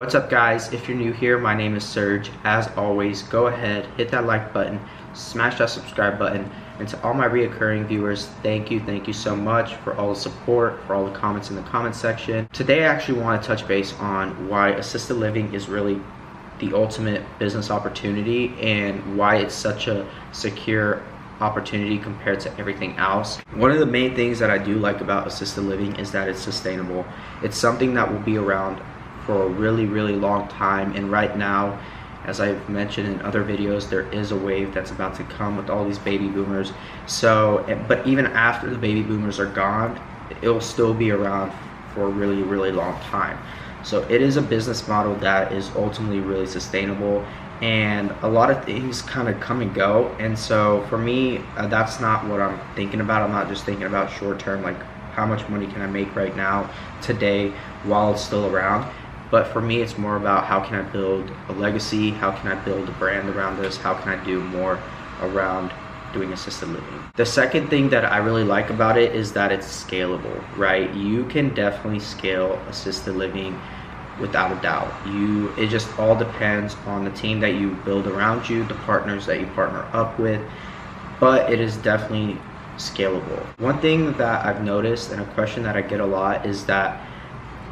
What's up guys, if you're new here, my name is Serge. As always, go ahead, hit that like button, smash that subscribe button, and to all my reoccurring viewers, thank you so much for all the support, for all the comments in the comment section. Today I actually want to touch base on why assisted living is really the ultimate business opportunity and why it's such a secure opportunity compared to everything else. One of the main things that I do like about assisted living is that it's sustainable. It's something that will be around for a really long time, and right now, as I've mentioned in other videos, there is a wave that's about to come with all these baby boomers. So but even after the baby boomers are gone, it'll still be around for a really long time. So it is a business model that is ultimately really sustainable, and a lot of things kind of come and go. And so for me, that's not what I'm thinking about. I'm not just thinking about short term, like how much money can I make right now today while it's still around. But for me, it's more about how can I build a legacy, how can I build a brand around this, how can I do more around doing assisted living. The second thing that I really like about it is that it's scalable, right? You can definitely scale assisted living without a doubt. It just all depends on the team that you build around you, the partners that you partner up with, but it is definitely scalable. One thing that I've noticed, and a question that I get a lot, is that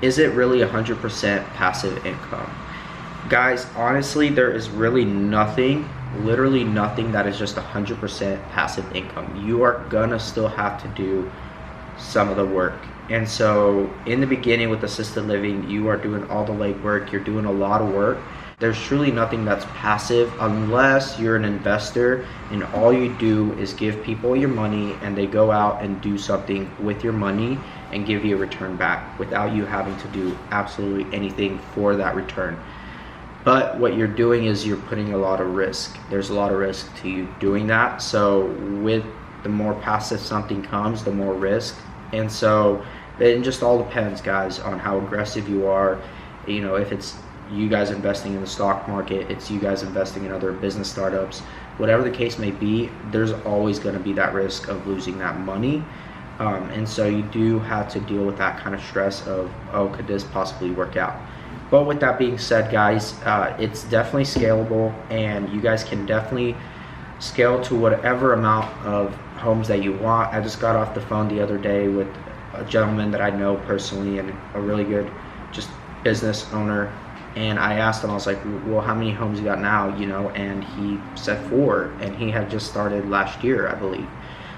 is it really 100% passive income? Guys, honestly, there is really nothing, literally nothing that is just 100% passive income. You are gonna still have to do some of the work. And so in the beginning with assisted living, you are doing all the legwork, you're doing a lot of work. There's truly nothing that's passive unless you're an investor and all you do is give people your money and they go out and do something with your money and give you a return back without you having to do absolutely anything for that return. But what you're doing is you're putting a lot of risk. There's a lot of risk to you doing that. So with the more passive something comes, the more risk. And so it just all depends, guys, on how aggressive you are. You know, if it's you guys investing in the stock market, it's you guys investing in other business startups, whatever the case may be, there's always going to be that risk of losing that money. And so you do have to deal with that kind of stress of, oh, could this possibly work out? But with that being said, guys, it's definitely scalable, and you guys can definitely scale to whatever amount of homes that you want. I just got off the phone the other day with a gentleman that I know personally and a really good just business owner. And I asked him, I was like, well, how many homes you got now, you know? And he said 4, and he had just started last year, I believe.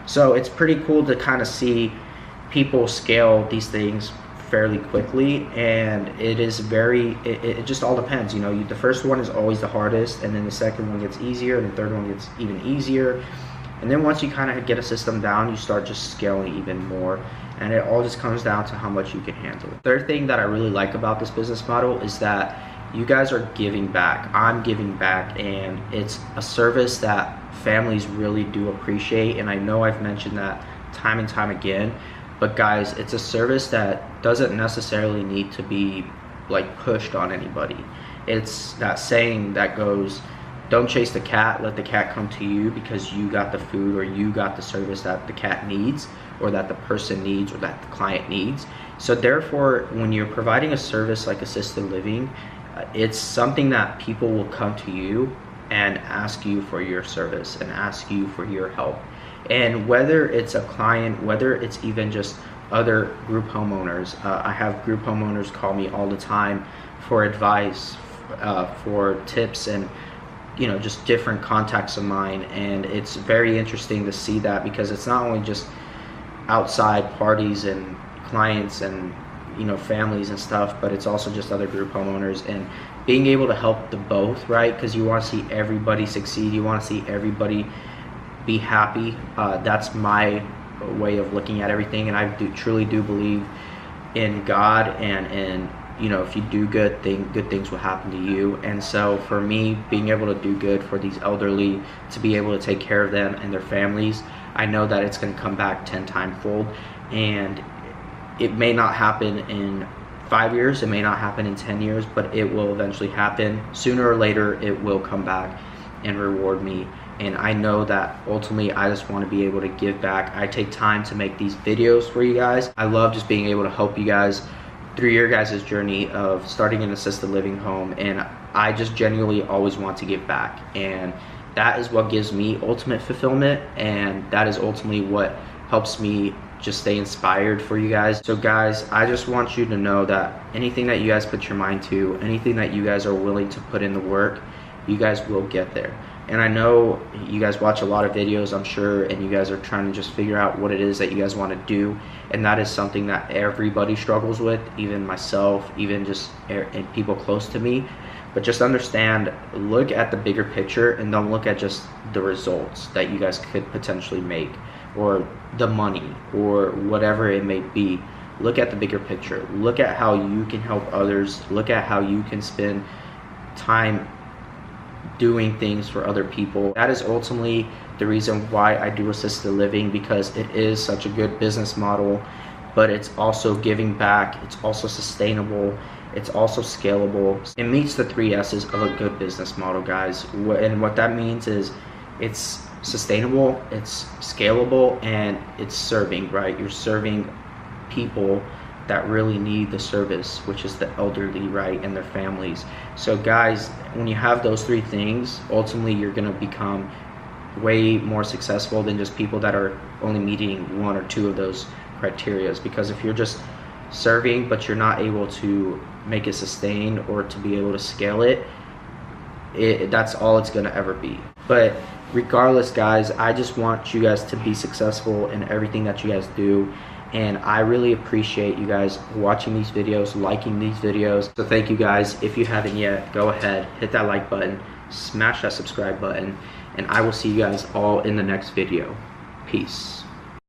So it's pretty cool to kind of see people scale these things fairly quickly, and it is it just all depends, you know. The first one is always the hardest, and then the second one gets easier, and the third one gets even easier. And then once you kind of get a system down, you start just scaling even more. And it all just comes down to how much you can handle. Third thing that I really like about this business model is that you guys are giving back. I'm giving back, and it's a service that families really do appreciate. And I know I've mentioned that time and time again, but guys, it's a service that doesn't necessarily need to be like pushed on anybody. It's that saying that goes, don't chase the cat, let the cat come to you, because you got the food or you got the service that the cat needs, or that the person needs, or that the client needs. So therefore, when you're providing a service like assisted living, it's something that people will come to you and ask you for your service and ask you for your help. And whether it's a client, whether it's even just other group homeowners, I have group homeowners call me all the time for advice, for tips, and just different contacts of mine. And it's very interesting to see that, because it's not only just outside parties and clients and families and stuff, but it's also just other group homeowners, and being able to help the both, right? Because you want to see everybody succeed, you want to see everybody be happy. That's my way of looking at everything, and I truly do believe in God, and if you do good things will happen to you. And so for me, being able to do good for these elderly, to be able to take care of them and their families, I know that it's going to come back 10 times fold. And it may not happen in 5 years, it may not happen in 10 years, but it will eventually happen. Sooner or later, it will come back and reward me. And I know that ultimately I just want to be able to give back. I take time to make these videos for you guys. I love just being able to help you guys through your guys' journey of starting an assisted living home, and I just genuinely always want to give back, and that is what gives me ultimate fulfillment, and that is ultimately what helps me just stay inspired for you guys. So guys, I just want you to know that anything that you guys put your mind to, anything that you guys are willing to put in the work, you guys will get there. And I know you guys watch a lot of videos, I'm sure, and you guys are trying to just figure out what it is that you guys want to do, and that is something that everybody struggles with, even myself, even just and people close to me. But just understand, look at the bigger picture and don't look at just the results that you guys could potentially make, or the money, or whatever it may be. Look at the bigger picture. Look at how you can help others. Look at how you can spend time doing things for other people. That is ultimately the reason why I do assisted living, because it is such a good business model, but it's also giving back, it's also sustainable, it's also scalable. It meets the 3 S's of a good business model, guys. And what that means is it's sustainable, it's scalable, and it's serving, right? You're serving people that really need the service, which is the elderly, right, and their families. So guys, when you have those 3 things, ultimately you're gonna become way more successful than just people that are only meeting 1 or 2 of those criterias. Because if you're just serving but you're not able to make it sustain or to be able to scale it, that's all it's gonna ever be. But regardless, guys, I just want you guys to be successful in everything that you guys do. And I really appreciate you guys watching these videos, liking these videos. So thank you guys. If you haven't yet, go ahead, hit that like button, smash that subscribe button, and I will see you guys all in the next video. Peace.